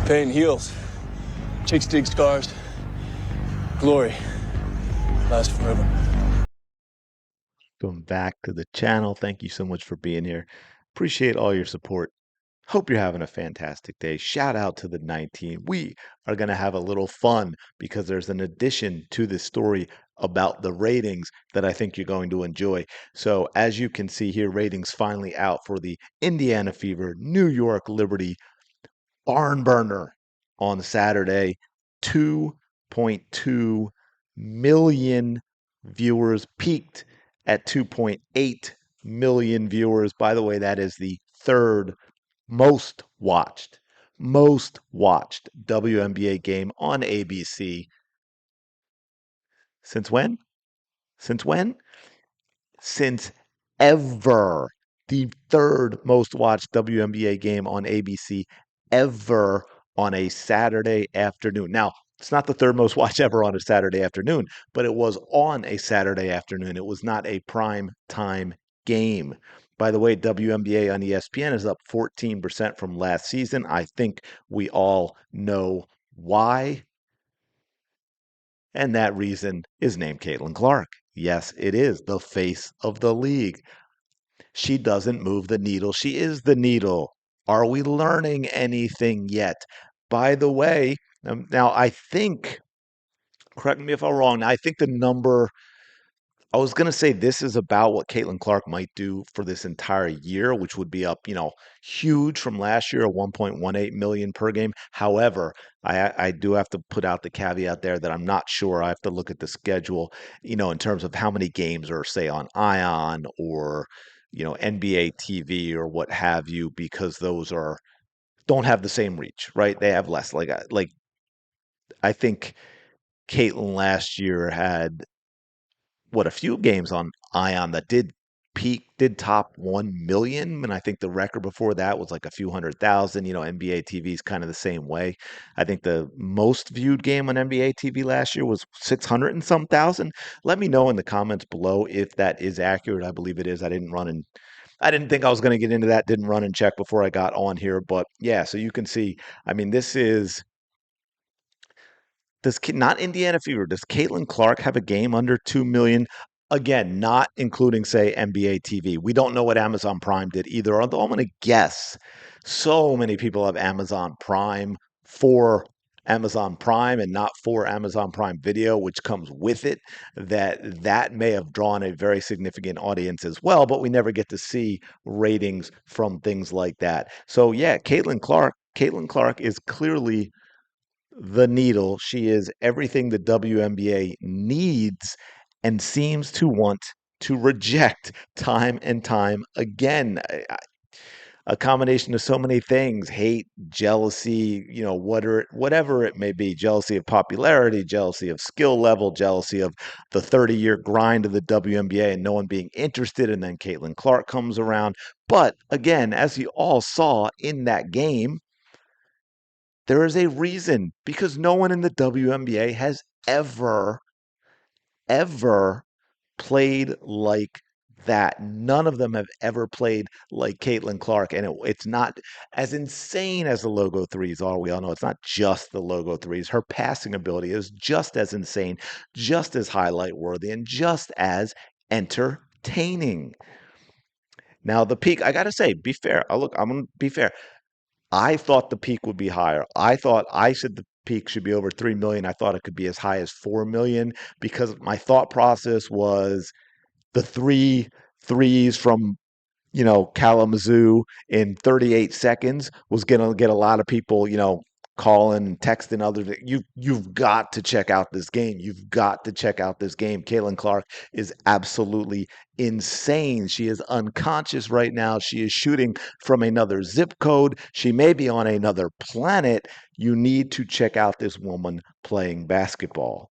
Pain heals. Chicks dig scars. Glory lasts forever. Welcome back to the channel. Thank you so much for being here. Appreciate all your support. Hope you're having a fantastic day. Shout out to the 19. We are going to have a little fun because there's an addition to this story about the ratings that I think you're going to enjoy. So, as you can see here, ratings finally out for the Indiana Fever New York Liberty barn burner on Saturday. 2.2 million viewers, peaked at 2.8 million viewers. By the way, that is the third most watched WNBA game on ABC. Since when? Since when? Since ever. The third most watched WNBA game on ABC ever on a Saturday afternoon. Now, it's not the third most watched ever on a Saturday afternoon, but it was on a Saturday afternoon. It was not a prime time game. By the way, WNBA on ESPN is up 14% from last season. I think we all know why. And that reason is named Caitlin Clark. Yes, it is the face of the league. She doesn't move the needle. She is the needle. Are we learning anything yet? By the way, now I think, correct me if I'm wrong, I think the number, I was going to say this is about what Caitlin Clark might do for this entire year, which would be up, huge from last year, 1.18 million per game. However, I do have to put out the caveat there that I'm not sure. I have to look at the schedule, in terms of how many games are, say, on Ion or, NBA TV or what have you, because those don't have the same reach, right? They have less. Like I think Caitlin last year had a few games on Ion that did top 1 million. And I think the record before that was like a few 100,000. NBA TV is kind of the same way. I think the most viewed game on NBA TV last year was 600 and some thousand. Let me know in the comments below if that is accurate. I believe it is. I didn't think I was going to get into that. Didn't run and check before I got on here. But yeah, so you can see, I mean, not Indiana Fever. Does Caitlin Clark have a game under 2 million? Again, not including, say, NBA TV. We don't know what Amazon Prime did either, although I'm going to guess so many people have Amazon Prime for Amazon Prime and not for Amazon Prime Video, which comes with it, that may have drawn a very significant audience as well, but we never get to see ratings from things like that. So yeah, Caitlin Clark is clearly the needle. She is everything the WNBA needs and seems to want to reject time and time again. A combination of so many things: hate, jealousy, whatever it may be, jealousy of popularity, jealousy of skill level, jealousy of the 30-year grind of the WNBA and no one being interested. And then Caitlin Clark comes around. But again, as you all saw in that game, there is a reason, because no one in the WNBA has ever played like that. None of them have ever played like Caitlin Clark. And it's not as insane as the logo threes are. We all know it's not just the logo threes. Her passing ability is just as insane, just as highlight worthy, and just as entertaining. Now, the peak, I got to say, be fair. I'm going to be fair. I thought the peak would be higher. I said the peak should be over 3 million. I thought it could be as high as 4 million, because my thought process was the three threes from, Kalamazoo in 38 seconds was going to get a lot of people, calling and texting others. You've got to check out this game. You've got to check out this game. Caitlin Clark is absolutely insane. She is unconscious right now. She is shooting from another zip code. She may be on another planet. You need to check out this woman playing basketball.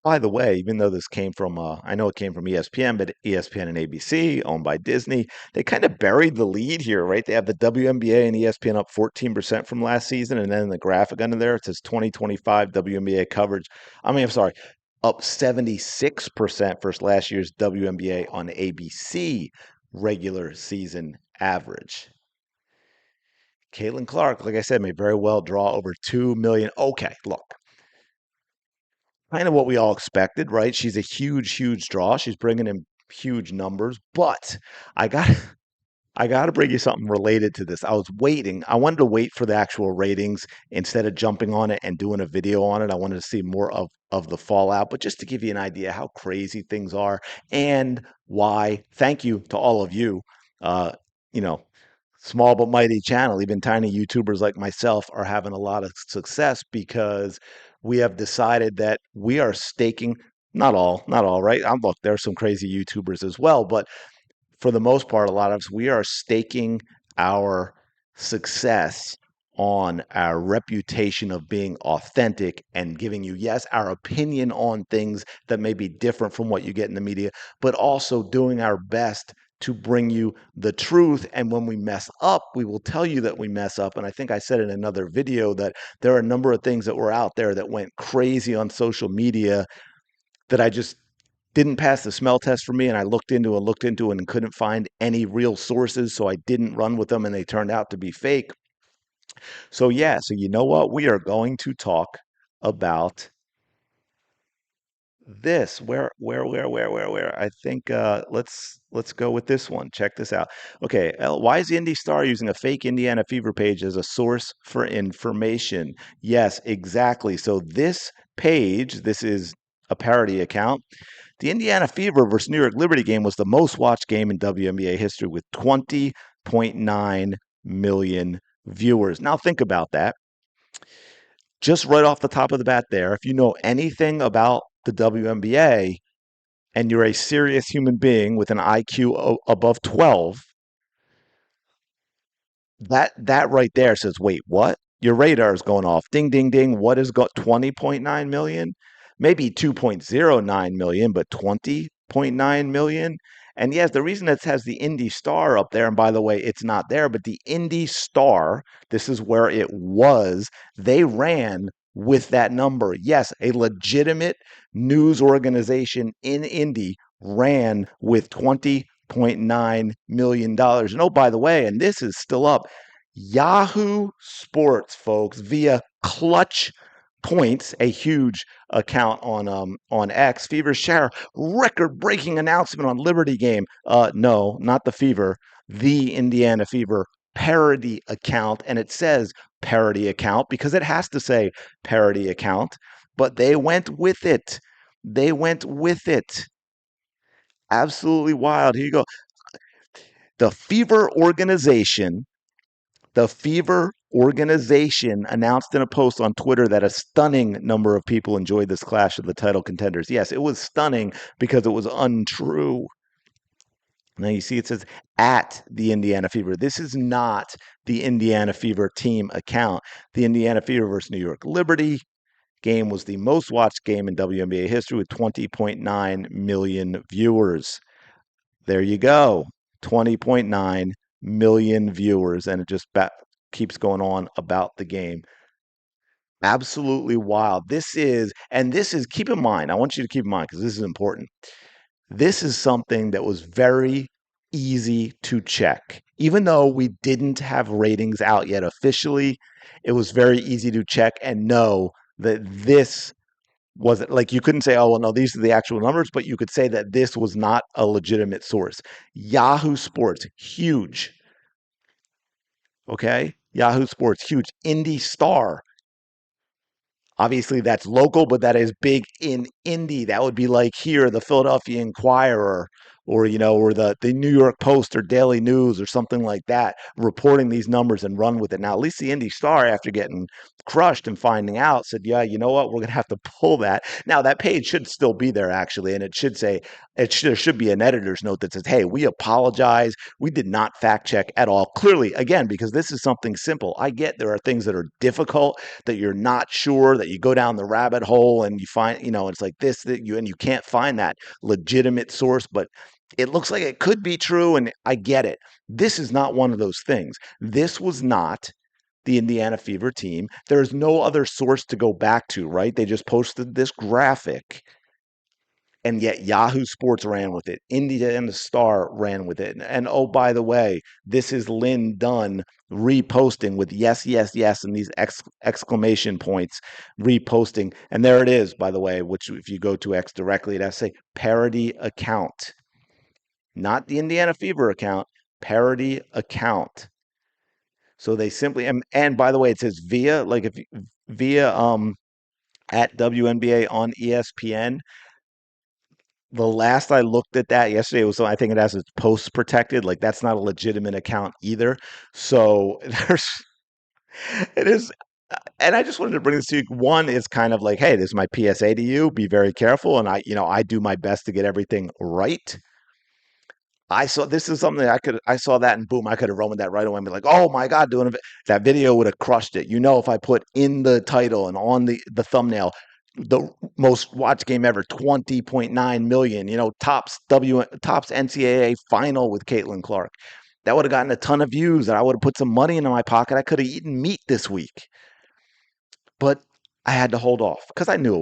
By the way, even though this came from, I know it came from ESPN, but ESPN and ABC, owned by Disney, they kind of buried the lead here, right? They have the WNBA and ESPN up 14% from last season. And then in the graphic under there, it says 2025 WNBA coverage. I'm sorry, up 76% versus last year's WNBA on ABC regular season average. Caitlin Clark, like I said, may very well draw over 2 million. Okay, look, kind of what we all expected, right? She's a huge draw. She's bringing in huge numbers, but I got I got to bring you something related to this. I was waiting. I wanted to wait for the actual ratings instead of jumping on it and doing a video on it. I wanted to see more of the fallout, but just to give you an idea how crazy things are and why. Thank you to all of you. Uh, you know, small but mighty channel, even tiny YouTubers like myself are having a lot of success because we have decided that we are staking. Not all, right? Look, there's some crazy YouTubers as well, but for the most part, a lot of us, we are staking our success on our reputation of being authentic and giving you, yes, our opinion on things that may be different from what you get in the media, but also doing our best to bring you the truth. And when we mess up, we will tell you that we mess up. And I think I said in another video that there are a number of things that were out there that went crazy on social media that I just didn't pass the smell test for me, and I looked into it and couldn't find any real sources, so I didn't run with them and they turned out to be fake. So yeah, so you know what? We are going to talk about this. Where? I think let's go with this one. Check this out. Okay, why is the Indy Star using a fake Indiana Fever page as a source for information? Yes, exactly. So this page, this is a parody account. The Indiana Fever versus New York Liberty game was the most watched game in WNBA history with 20.9 million viewers. Now think about that. Just right off the top of the bat there, if you know anything about the WNBA and you're a serious human being with an IQ above 12, that right there says, wait, what? Your radar is going off. Ding, ding, ding. What is 20.9 million? Maybe 2.09 million, but 20.9 million. And yes, the reason it has the Indy Star up there, and by the way, it's not there, but the Indy Star, this is where it was. They ran with that number. Yes, a legitimate news organization in Indy ran with 20.9 million dollars. And oh, by the way, and this is still up, Yahoo Sports, folks, via Clutch Points, a huge account on X. Fever share record-breaking announcement on Liberty game. No, not the Fever, the Indiana Fever parody account, and it says parody account because it has to say parody account. But they went with it. They went with it. Absolutely wild. Here you go. The Fever organization The Fever organization announced in a post on Twitter that a stunning number of people enjoyed this clash of the title contenders. Yes, it was stunning because it was untrue. Now you see it says at the Indiana Fever. This is not the Indiana Fever team account. The Indiana Fever versus New York Liberty game was the most watched game in WNBA history with 20.9 million viewers. There you go. 20.9 million viewers, and it just keeps going on about the game. Absolutely wild. Keep in mind, I want you to keep in mind because this is important. This is something that was very easy to check. Even though we didn't have ratings out yet officially, it was very easy to check and know that this wasn't, like, you couldn't say, oh, well, no, these are the actual numbers, but you could say that this was not a legitimate source. Yahoo Sports, huge. Okay. Yahoo Sports, huge. Indy Star, obviously that's local, but that is big in Indy. That would be like here, the Philadelphia Inquirer, or or the New York Post or Daily News or something like that, reporting these numbers and run with it. Now, at least the Indy Star, after getting crushed and finding out, said, yeah, you know what, we're gonna have to pull that. Now that page should still be there actually, and it should say there should be an editor's note that says, hey, we apologize. We did not fact check at all. Clearly, again, because this is something simple. I get there are things that are difficult, that you're not sure, that you go down the rabbit hole and you find, it's like this, that you can't find that legitimate source, but it looks like it could be true, and I get it. This is not one of those things. This was not the Indiana Fever team. There is no other source to go back to, right? They just posted this graphic. And yet Yahoo Sports ran with it. India and the Star ran with it. And oh, by the way, this is Lynn Dunn reposting with yes, yes, yes, and these exclamation points reposting. And there it is, by the way, which if you go to X directly, it has to say parody account, not the Indiana Fever account, parody account. So they simply, and by the way, it says via, like if via at WNBA on ESPN. The last I looked at that yesterday was, I think it has its post protected. Like that's not a legitimate account either. So there's it is, and I just wanted to bring this to you. One is kind of like, hey, this is my PSA to you. Be very careful, and I do my best to get everything right. I saw this is something I saw that and boom, I could have run with that right away and be like, oh my God, that video would have crushed it. If I put in the title and on the thumbnail, the most watched game ever, 20.9 million, tops NCAA final with Caitlin Clark. That would have gotten a ton of views and I would have put some money into my pocket. I could have eaten meat this week. But I had to hold off because I knew it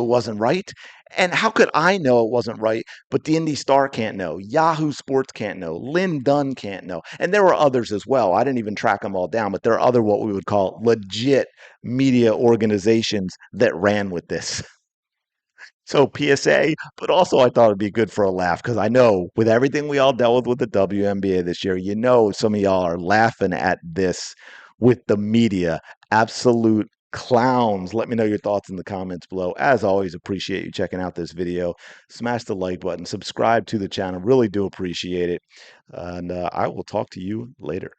wasn't right. And how could I know it wasn't right? But the Indy Star can't know. Yahoo Sports can't know. Lynn Dunn can't know. And there were others as well. I didn't even track them all down, but there are other what we would call legit media organizations that ran with this. So PSA, but also I thought it'd be good for a laugh because I know with everything we all dealt with the WNBA this year, some of y'all are laughing at this with the media. Absolute clowns. Let me know your thoughts in the comments below. As always, appreciate you checking out this video. Smash the like button, subscribe to the channel. Really do appreciate it. And I will talk to you later.